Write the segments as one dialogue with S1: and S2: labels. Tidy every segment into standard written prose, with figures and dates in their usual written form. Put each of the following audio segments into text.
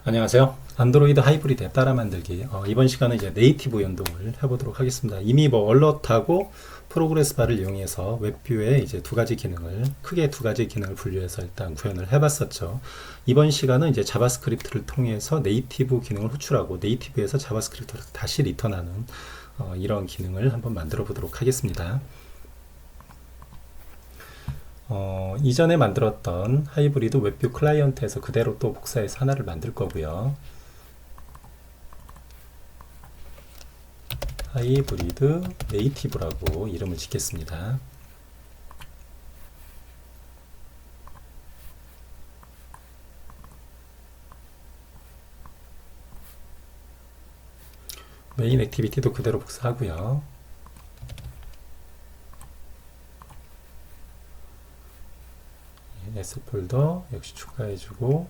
S1: 안녕하세요. 안드로이드 하이브리드 앱 따라 만들기. 이번 시간은 이제 네이티브 연동을 해보도록 하겠습니다. 이미 뭐 얼럿하고 프로그레스 바를 이용해서 웹뷰에 이제 크게 두 가지 기능을 분류해서 일단 구현을 해봤었죠. 이번 시간은 이제 자바스크립트를 통해서 네이티브 기능을 호출하고 네이티브에서 자바스크립트를 다시 리턴하는 이런 기능을 한번 만들어 보도록 하겠습니다. 이전에 만들었던 하이브리드 웹뷰 클라이언트에서 그대로 또 복사해서 하나를 만들 거고요. 하이브리드 네이티브라고 이름을 짓겠습니다. 메인 액티비티도 그대로 복사하고요. S 폴더 역시 추가해주고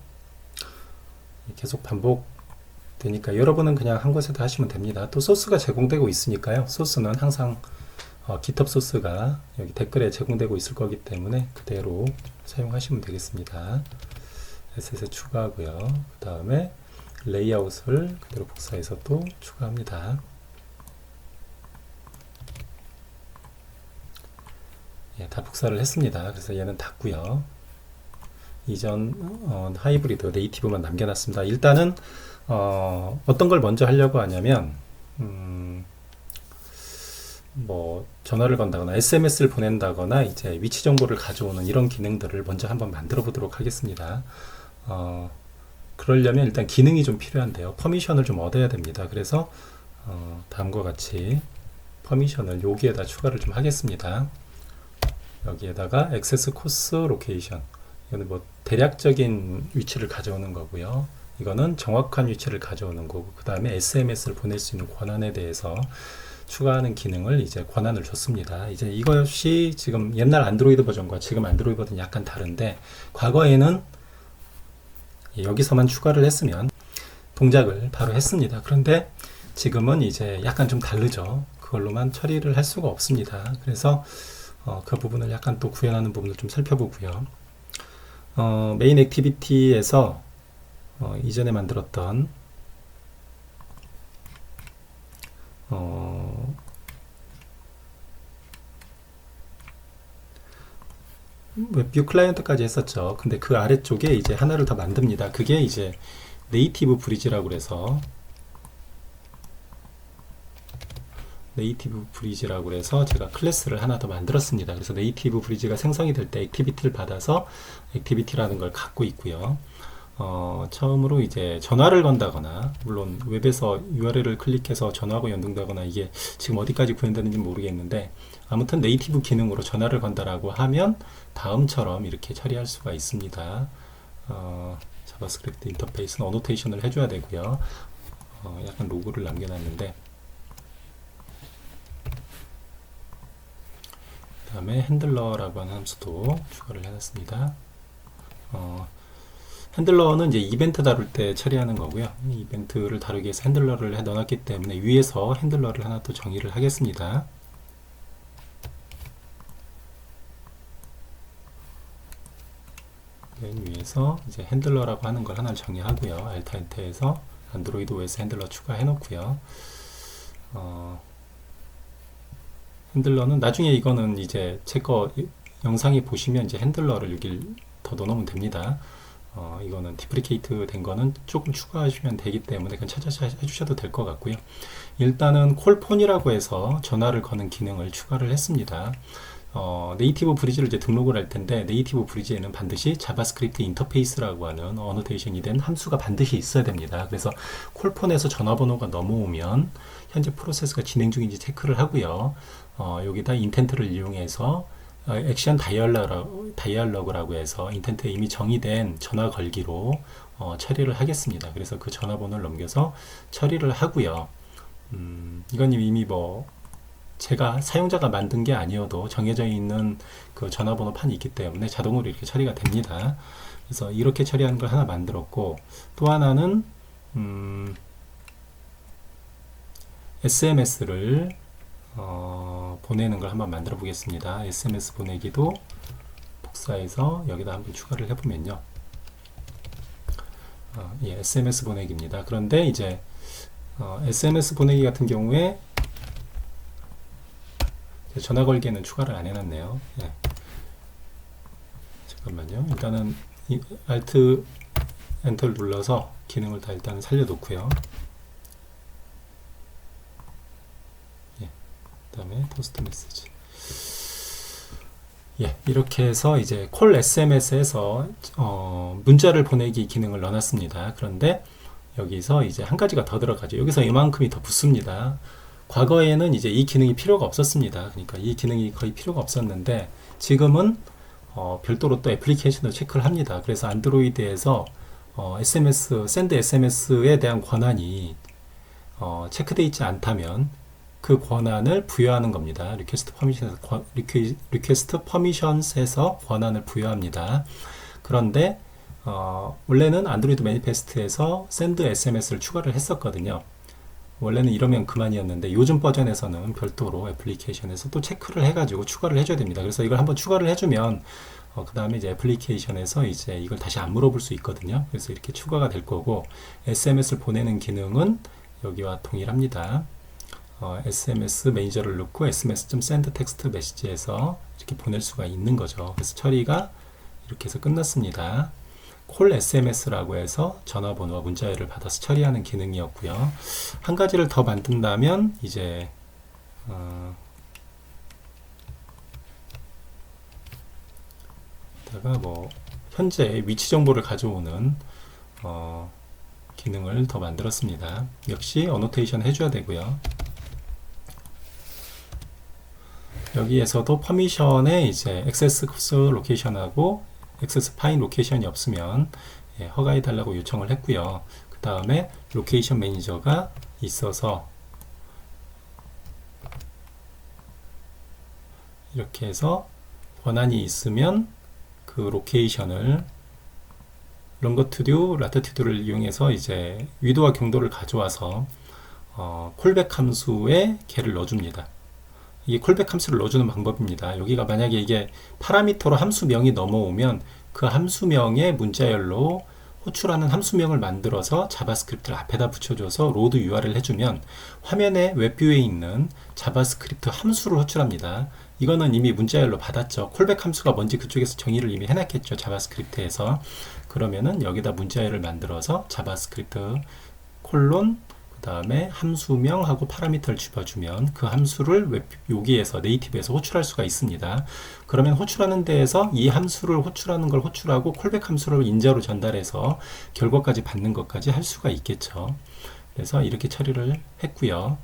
S1: 계속 반복되니까 여러분은 그냥 한 곳에다 하시면 됩니다. 또 소스가 제공되고 있으니까요. 소스는 항상 GitHub 소스가 여기 댓글에 제공되고 있을 거기 때문에 그대로 사용하시면 되겠습니다. SS 추가하고요. 그 다음에 레이아웃을 그대로 복사해서 또 추가합니다. 예, 다 복사를 했습니다. 그래서 얘는 닫고요. 이전 하이브리드 네이티브만 남겨놨습니다. 일단은 어떤 걸 먼저 하려고 하냐면 뭐 전화를 건다거나 SMS를 보낸다거나 이제 위치 정보를 가져오는 이런 기능들을 먼저 한번 만들어 보도록 하겠습니다. 그러려면 일단 기능이 좀 필요한데요. 퍼미션을 좀 얻어야 됩니다. 그래서 다음과 같이 퍼미션을 여기에다 추가를 좀 하겠습니다. 여기에다가 액세스 코스 로케이션, 이거는 뭐 대략적인 위치를 가져오는 거고요. 이거는 정확한 위치를 가져오는 거고, 그 다음에 SMS를 보낼 수 있는 권한에 대해서 추가하는 기능을 이제 권한을 줬습니다. 이제 이것이 지금 옛날 안드로이드 버전과 지금 안드로이드 버전이 약간 다른데, 과거에는 여기서만 추가를 했으면 동작을 바로 했습니다. 그런데 지금은 이제 약간 좀 다르죠. 그걸로만 처리를 할 수가 없습니다. 그래서 그 부분을 약간 또 구현하는 부분을 좀 살펴보고요. 메인 액티비티에서 이전에 만들었던 웹뷰 클라이언트까지 했었죠. 근데 그 아래쪽에 이제 하나를 더 만듭니다. 그게 이제 네이티브 브리지라고 그래서 제가 클래스를 하나 더 만들었습니다. 그래서 네이티브 브리지가 생성이 될 때 액티비티를 받아서 액티비티라는 걸 갖고 있고요. 처음으로 이제 전화를 건다거나, 물론 웹에서 URL을 클릭해서 전화하고 연동되거나, 이게 지금 어디까지 구현되는지 모르겠는데, 아무튼 네이티브 기능으로 전화를 건다라고 하면 다음처럼 이렇게 처리할 수가 있습니다. 자바스크립트 인터페이스는 어노테이션을 해줘야 되고요. 약간 로고를 남겨놨는데, 그 다음에 핸들러라고 하는 함수도 추가를 해놨습니다. 핸들러는 이제 이벤트 다룰 때 처리하는 거고요. 이벤트를 다루기 위해서 핸들러를 해 넣어놨기 때문에 위에서 핸들러를 하나 또 정의를 하겠습니다. 맨 위에서 이제 핸들러라고 하는 걸 하나 정의하고요. 알트 엔터에서 안드로이드 OS 핸들러 추가해 놓고요. 핸들러는 나중에 이거는 이제 제 거 영상에 보시면 이제 핸들러를 여기 더 넣어놓으면 됩니다. 이거는 디프리케이트 된 거는 조금 추가하시면 되기 때문에 그냥 찾아서 해주셔도 될 것 같고요. 일단은 콜폰이라고 해서 전화를 거는 기능을 추가를 했습니다. 네이티브 브리지를 이제 등록을 할 텐데, 네이티브 브리지에는 반드시 자바스크립트 인터페이스라고 하는 어노테이션이 된 함수가 반드시 있어야 됩니다. 그래서 콜폰에서 전화번호가 넘어오면 현재 프로세스가 진행 중인지 체크를 하고요. 여기다 인텐트를 이용해서 액션 다이얼로그라고 해서 인텐트에 이미 정의된 전화 걸기로 처리를 하겠습니다. 그래서 그 전화번호를 넘겨서 처리를 하고요. 이건 이미 뭐 제가 사용자가 만든 게 아니어도 정해져 있는 그 전화번호 판이 있기 때문에 자동으로 이렇게 처리가 됩니다. 그래서 이렇게 처리하는 걸 하나 만들었고, 또 하나는 SMS를 보내는 걸 한번 만들어 보겠습니다. SMS 보내기도 복사해서 여기다 한번 추가를 해보면요. 예, SMS 보내기입니다. 그런데 이제 SMS 보내기 같은 경우에 전화 걸기에는 추가를 안 해놨네요. 예. 잠깐만요. 일단은 Alt 엔터를 눌러서 기능을 다 일단 살려놓고요. 예. 그 다음에 포스트 메시지. 예, 이렇게 해서 이제 콜 SMS에서 문자를 보내기 기능을 넣어놨습니다. 그런데 여기서 이제 한 가지가 더 들어가죠. 여기서 이만큼이 더 붙습니다. 과거에는 이제 이 기능이 필요가 없었습니다. 그러니까 이 기능이 거의 필요가 없었는데 지금은 별도로 또 애플리케이션을 체크를 합니다. 그래서 안드로이드에서 SMS, 샌드 SMS에 대한 권한이 체크되어 있지 않다면 그 권한을 부여하는 겁니다. 리퀘스트 퍼미션스에서 권한을 부여합니다. 그런데 원래는 안드로이드 매니페스트에서 샌드 SMS를 추가를 했었거든요. 원래는 이러면 그만이었는데 요즘 버전에서는 별도로 애플리케이션에서 또 체크를 해가지고 추가를 해줘야 됩니다. 그래서 이걸 한번 추가를 해주면 그 다음에 이제 애플리케이션에서 이제 이걸 다시 안 물어볼 수 있거든요. 그래서 이렇게 추가가 될 거고 SMS를 보내는 기능은 여기와 동일합니다. SMS 매니저를 넣고 sms.send 텍스트 메시지에서 이렇게 보낼 수가 있는 거죠. 그래서 처리가 이렇게 해서 끝났습니다. 콜 SMS라고 해서 전화번호와 문자를 받아서 처리하는 기능이었고요. 한 가지를 더 만든다면 이제 다가 뭐 현재 위치 정보를 가져오는 기능을 더 만들었습니다. 역시 어노테이션 해줘야 되고요. 여기에서도 퍼미션에 이제 액세스 로케이션하고 액세스 파인 로케이션이 없으면 허가해 달라고 요청을 했고요. 그 다음에 로케이션 매니저가 있어서 이렇게 해서 권한이 있으면 그 로케이션을 롱거튜드, 라티튜드를 이용해서 이제 위도와 경도를 가져와서 콜백 함수에 걔를 넣어줍니다. 이게 콜백 함수를 넣어주는 방법입니다. 여기가 만약에 이게 파라미터로 함수명이 넘어오면 그 함수명의 문자열로 호출하는 함수명을 만들어서 자바스크립트를 앞에다 붙여줘서 로드 URL을 해주면 화면에 웹뷰에 있는 자바스크립트 함수를 호출합니다. 이거는 이미 문자열로 받았죠. 콜백 함수가 뭔지 그쪽에서 정의를 이미 해놨겠죠. 자바스크립트에서. 그러면은 여기다 문자열을 만들어서 자바스크립트 콜론 그 다음에 함수명하고 파라미터를 집어주면 그 함수를 여기에서 네이티브에서 호출할 수가 있습니다. 그러면 호출하는 데에서 이 함수를 호출하는 걸 호출하고 콜백 함수를 인자로 전달해서 결과까지 받는 것까지 할 수가 있겠죠. 그래서 이렇게 처리를 했고요.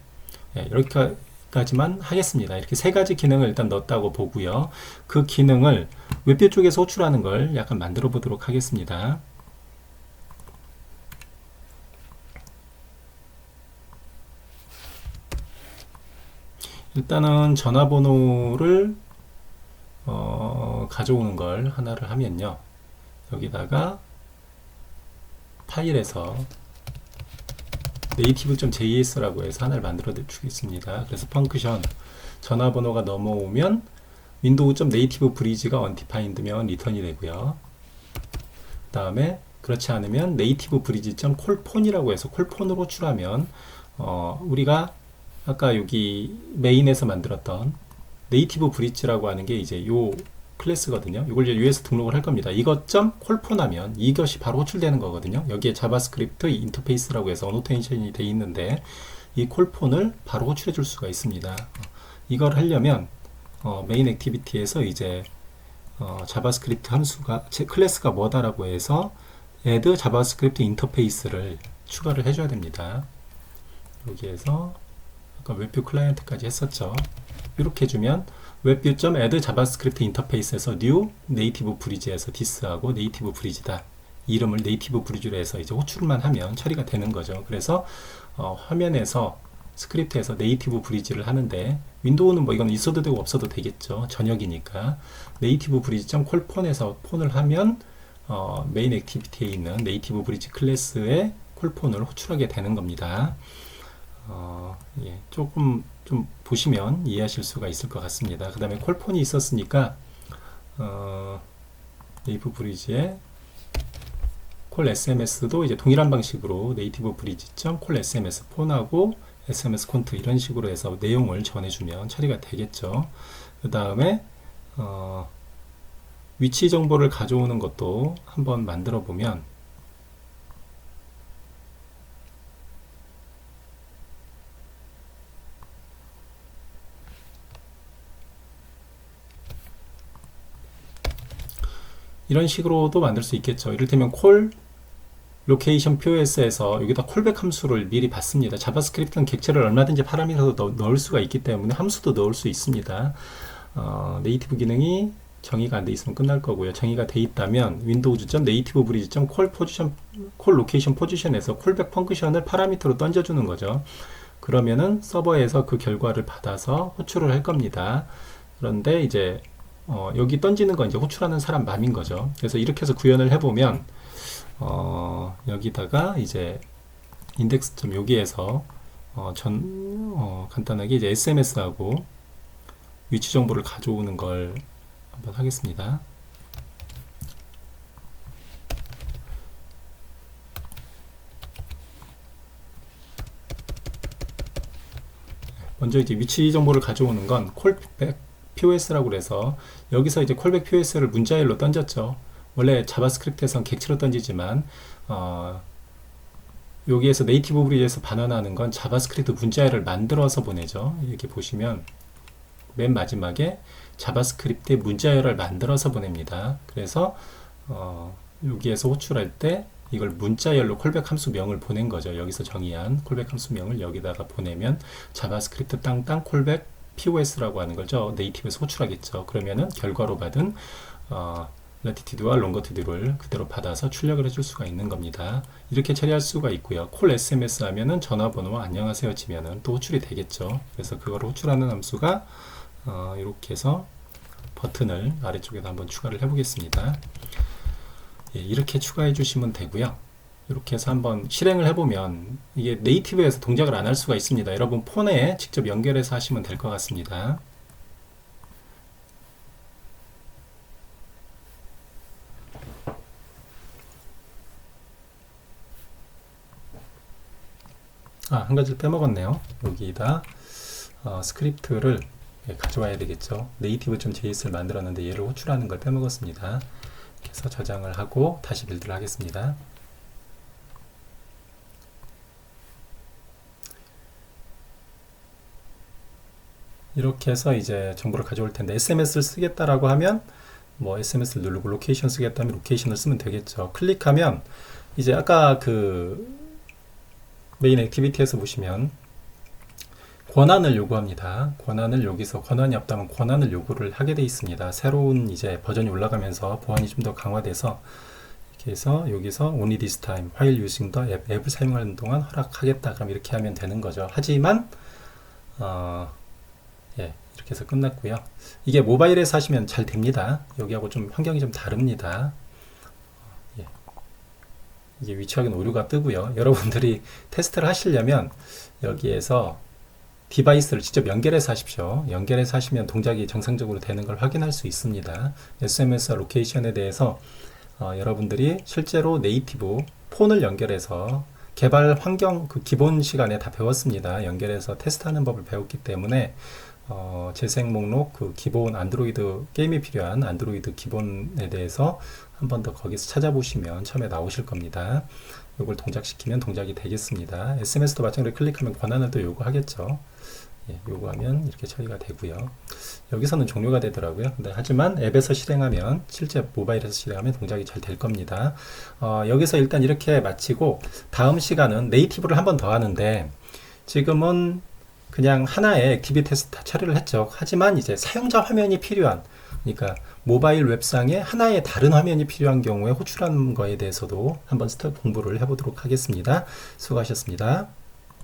S1: 여기까지만 하겠습니다. 이렇게 세 가지 기능을 일단 넣었다고 보고요. 그 기능을 웹뷰 쪽에서 호출하는 걸 약간 만들어 보도록 하겠습니다. 일단은 전화번호를 가져오는 걸 하나를 하면요. 여기다가 파일에서 native.js라고 해서 하나를 만들어 주겠습니다. 그래서 펑크션 전화번호가 넘어오면 window.native bridge가 undefined면 리턴이 되고요. 그 다음에 그렇지 않으면 native bridge.callPhone이라고 해서 콜폰으로 호출하면 우리가 아까 여기 메인에서 만들었던 네이티브 브릿지라고 하는 게 이제 요 클래스거든요. 이걸 이제 위에서 등록을 할 겁니다. 이것.점 콜폰 하면 이것이 바로 호출되는 거거든요. 여기에 자바스크립트 인터페이스라고 해서 어노테이션이 되어 있는데 이 콜폰을 바로 호출해 줄 수가 있습니다. 이걸 하려면 메인 액티비티에서 이제 자바스크립트 함수가 클래스가 뭐다라고 해서 add 자바스크립트 인터페이스를 추가를 해줘야 됩니다. 여기에서 웹뷰 클라이언트까지 했었죠. 이렇게 해주면 웹뷰.add 자바스크립트 인터페이스에서 new 네이티브 브리지에서 this하고 네이티브 브리지다 이름을 네이티브 브리지로 해서 이제 호출만 하면 처리가 되는 거죠. 그래서 화면에서 스크립트에서 네이티브 브리지를 하는데 윈도우는 뭐 이건 있어도 되고 없어도 되겠죠. 전역이니까 네이티브 브리지.콜폰에서 폰을 하면 메인 액티비티에 있는 네이티브 브리지 클래스의 콜폰을 호출하게 되는 겁니다. 조금 좀 보시면 이해하실 수가 있을 것 같습니다. 그 다음에 콜폰이 있었으니까 네이티브 브리지에 콜 SMS도 이제 동일한 방식으로 네이티브 브리지.콜 SMS 폰하고 SMS 콘트 이런 식으로 해서 내용을 전해주면 처리가 되겠죠. 그 다음에 위치 정보를 가져오는 것도 한번 만들어 보면 이런 식으로도 만들 수 있겠죠. 이를테면 콜 로케이션 POS에서 여기다 콜백 함수를 미리 받습니다. 자바스크립트는 객체를 얼마든지 파라미터도 넣을 수가 있기 때문에 함수도 넣을 수 있습니다. 네이티브 기능이 정의가 안 돼 있으면 끝날 거고요. 정의가 돼 있다면 windows.native-bridge.call location position에서 콜백 펑크션을 파라미터로 던져주는 거죠. 그러면은 서버에서 그 결과를 받아서 호출을 할 겁니다. 그런데 이제 여기 던지는 건 이제 호출하는 사람 맘인 거죠. 그래서 이렇게 해서 구현을 해보면 여기다가 이제 인덱스.점 여기에서 간단하게 이제 SMS하고 위치 정보를 가져오는 걸 한번 하겠습니다. 먼저 이제 위치 정보를 가져오는 건 콜백 POS라고 그래서 여기서 이제 콜백 POS를 문자열로 던졌죠. 원래 자바스크립트에선 객체로 던지지만 여기에서 네이티브 브리지에서 반환하는 건 자바스크립트 문자열을 만들어서 보내죠. 이렇게 보시면 맨 마지막에 자바스크립트의 문자열을 만들어서 보냅니다. 그래서 여기에서 호출할 때 이걸 문자열로 콜백 함수명을 보낸 거죠. 여기서 정의한 콜백 함수명을 여기다가 보내면 자바스크립트 땅땅 콜백 POS라고 하는 거죠. 네이티브에서 호출하겠죠. 그러면은 결과로 받은 latitude와 longitude를 그대로 받아서 출력을 해줄 수가 있는 겁니다. 이렇게 처리할 수가 있고요. 콜 SMS 하면은 전화번호와 안녕하세요 치면은 또 호출이 되겠죠. 그래서 그걸 호출하는 함수가 이렇게 해서 버튼을 아래쪽에다 한번 추가를 해보겠습니다. 예, 이렇게 추가해 주시면 되고요. 이렇게 해서 한번 실행을 해보면 이게 네이티브에서 동작을 안 할 수가 있습니다. 여러분 폰에 직접 연결해서 하시면 될 것 같습니다. 한 가지를 빼먹었네요. 여기다 스크립트를 가져와야 되겠죠. native.js를 만들었는데 얘를 호출하는 걸 빼먹었습니다. 이렇게 해서 저장을 하고 다시 빌드를 하겠습니다. 이렇게 해서 이제 정보를 가져올 텐데 SMS를 쓰겠다라고 하면 뭐 SMS를 누르고 로케이션 쓰겠다면 로케이션을 쓰면 되겠죠. 클릭하면 이제 아까 그 메인 액티비티에서 보시면 권한을 요구합니다. 권한을 여기서 권한이 없다면 권한을 요구를 하게 돼 있습니다. 새로운 이제 버전이 올라가면서 보안이 좀 더 강화돼서 이렇게 해서 여기서 only this time while using the app, 앱을 사용하는 동안 허락하겠다. 그럼 이렇게 하면 되는 거죠. 하지만 예, 이렇게 해서 끝났고요. 이게 모바일에서 하시면 잘 됩니다. 여기하고 좀 환경이 좀 다릅니다. 예. 이게 위치 확인 오류가 뜨고요. 여러분들이 테스트를 하시려면 여기에서 디바이스를 직접 연결해서 하십시오. 연결해서 하시면 동작이 정상적으로 되는 걸 확인할 수 있습니다. SMS와 로케이션에 대해서 여러분들이 실제로 네이티브 폰을 연결해서 개발 환경 그 기본 시간에 다 배웠습니다. 연결해서 테스트하는 법을 배웠기 때문에 재생 목록 그 기본 안드로이드 게임이 필요한 안드로이드 기본에 대해서 한 번 더 거기서 찾아보시면 처음에 나오실 겁니다. 이걸 동작시키면 동작이 되겠습니다. SMS도 마찬가지로 클릭하면 권한을 또 요구하겠죠. 예, 요구하면 이렇게 처리가 되고요. 여기서는 종료가 되더라고요. 근데 하지만 앱에서 실행하면 실제 모바일에서 실행하면 동작이 잘 될 겁니다. 여기서 일단 이렇게 마치고 다음 시간은 네이티브를 한 번 더 하는데 지금은 그냥 하나의 액티비티 테스트 처리를 했죠. 하지만 이제 사용자 화면이 필요한 그러니까 모바일 웹상에 하나의 다른 화면이 필요한 경우에 호출하는 거에 대해서도 한번 공부를 해보도록 하겠습니다. 수고하셨습니다.